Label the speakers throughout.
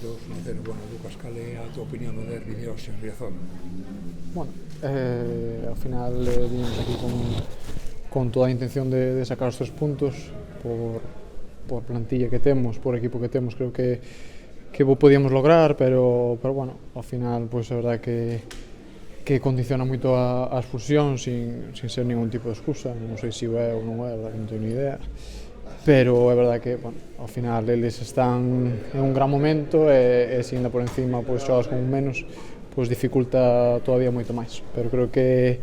Speaker 1: 2-0. Bueno, Lucas, cal é a tua opinión do derbi de hoxe en Riazor?
Speaker 2: Bueno, ao final vinimos aquí con toda a intención de sacar os 3 puntos por plantilla que temos, por equipo que temos, creo que o podíamos lograr, pero bueno, ao final, pois a verdade que condiciona moito a expulsión sin ser ningún tipo de excusa, non sei se o é ou non é, a verdade que non teño ni idea, pero é verdade que, bueno, ao final eles están en un gran momento e se ainda por encima pois xogas con un menos, pois dificulta todavía moito máis, pero creo que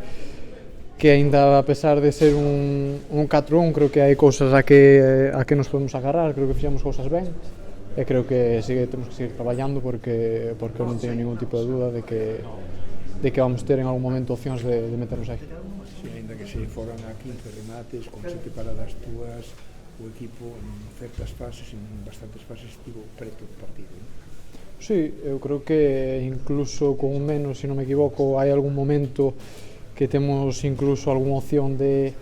Speaker 2: aínda a pesar de ser un 4-1, creo que hai cousas a que nos podemos agarrar, creo que fixemos cousas ben e creo que temos que seguir traballando porque non teño ningún tipo de duda de que vamos ter en algún momento opcións de meternos aí.
Speaker 1: Si, ainda que se foran a 15 remates, con 7 paradas túas, o equipo en certas fases, en bastantes fases, estivo preto do partido, non?
Speaker 2: Sí, eu creo que incluso con un menos, se non me equivoco, hai algún momento que temos incluso algunha opción de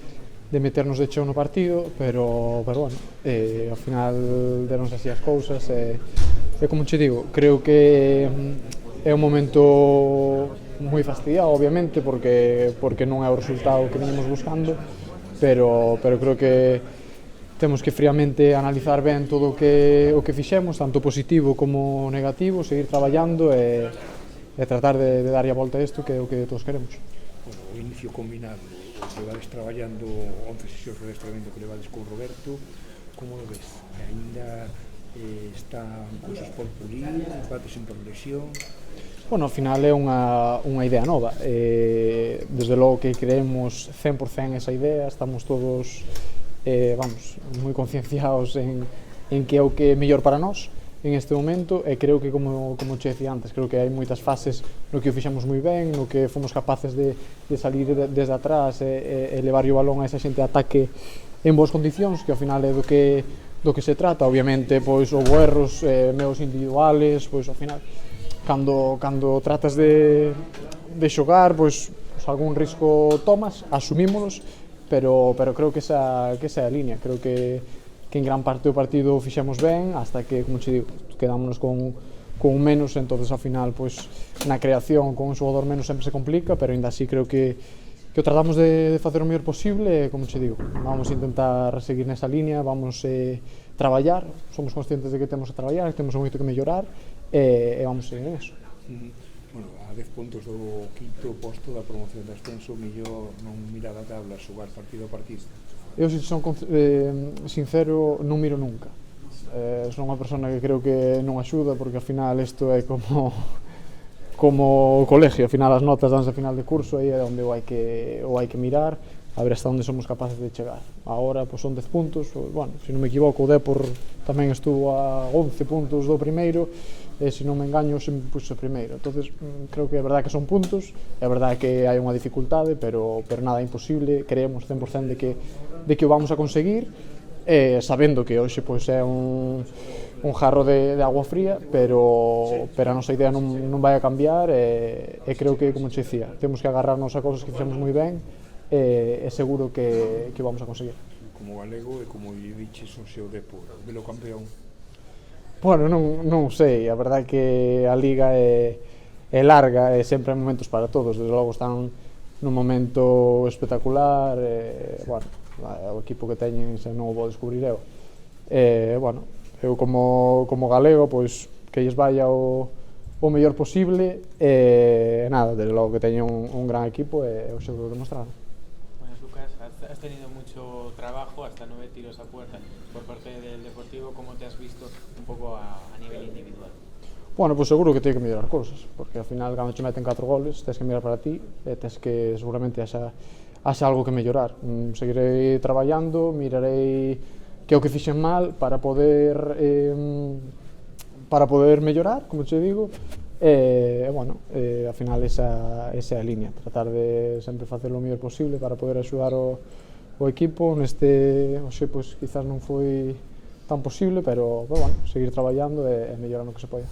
Speaker 2: meternos de cheo no partido, pero bueno, ao final deronse así as cousas e como che digo, creo que é un momento moi fastidiado, obviamente, porque non é o resultado que veníamos buscando, pero creo que temos que friamente analizar ben todo o que fixemos, tanto positivo como negativo, seguir traballando e tratar de darlle a volta a isto, que é o que todos queremos.
Speaker 1: Bueno, o inicio combinado, o que levades traballando 11 sesións de adestramento que levades con Roberto, como lo ves? Ainda están cousas por pulir, empates en progresión?
Speaker 2: Bueno, ao final é unha idea nova, desde logo que creemos 100% esa idea, estamos todos moi concienciados en que é o que é mellor para nós en este momento e creo que, como che decía antes, creo que hai moitas fases no que o fixemos moi ben, no que fomos capaces de salir desde atrás e levar o balón a esa xente de ataque en boas condicións, que ao final é do que se trata. Obviamente, pois, houve erros meus individuales, pois ao final cando tratas de xogar, pois algún risco tomas, asumímolos, pero creo que esa é a línea. Creo que en gran parte do partido o fixemos ben, hasta que, como che digo, quedámonos con un menos, entonces ao final, pois, na creación con un xogador menos sempre se complica, pero ainda así creo que o tratamos de facer o mellor posible e, como che digo, vamos a intentar seguir nesa línea, vamos traballar, somos conscientes de que temos que traballar, que temos moito que mellorar e vamos seguir en eso.
Speaker 1: Bueno, a 10 puntos do quinto posto da promoción de ascenso, mellor non mirar a tabla, xogar partido a partido.
Speaker 2: Eu, se son sincero, non miro nunca. Son unha persona que creo que non axuda, porque ao final isto é como o colegio, ao final as notas danse a final de curso, aí é onde o hai que mirar, a ver hasta onde somos capaces de chegar. Agora, pois, son 10 puntos, bueno, se non me equivoco, o Depor tamén estuvo a 11 puntos do primeiro, e se non me engaño, se me puxo primeiro. Entonces, creo que é verdade que son puntos, é verdade que hai unha dificultade, pero nada é imposible, creemos 100% de que o vamos a conseguir, sabendo que hoxe pois é un jarro de agua fría, pero a nosa idea non vai a cambiar e creo que, como te dicía, temos que agarrarnos a cousas que fixemos moi ben e seguro que vamos a conseguir.
Speaker 1: Como galego e como lle diches o seu Depor, velo campeón?
Speaker 2: Bueno, non sei, a verdade é que a Liga é larga e sempre hai momentos para todos, desde logo están nun momento espectacular, bueno, o equipo que teñen xa non o vou descubrir eu. Bueno, eu como galego, pois, que lles vaya o mellor posible e nada, desde logo que teñen un gran equipo e o seguro demostrado.
Speaker 3: Bueno, Lucas, has tenido mucho trabajo, hasta 9 tiros a puerta por parte del Deportivo. ¿Cómo te has visto un poco a nivel individual?
Speaker 2: Bueno, pois seguro que teño que mellorar cousas, porque ao final, cando te meten 4 goles, tens que mirar para ti e tens que, seguramente, haxa algo que mellorar. Seguirei traballando, mirarei que é o que fixen mal para poder mellorar, como te digo, e, bueno, ao final esa é a línea, tratar de sempre facer o mellor posible para poder axudar o equipo. Hoxe, pois, quizás non foi tan posible, pero bueno, seguir traballando e mellorar no que se poida.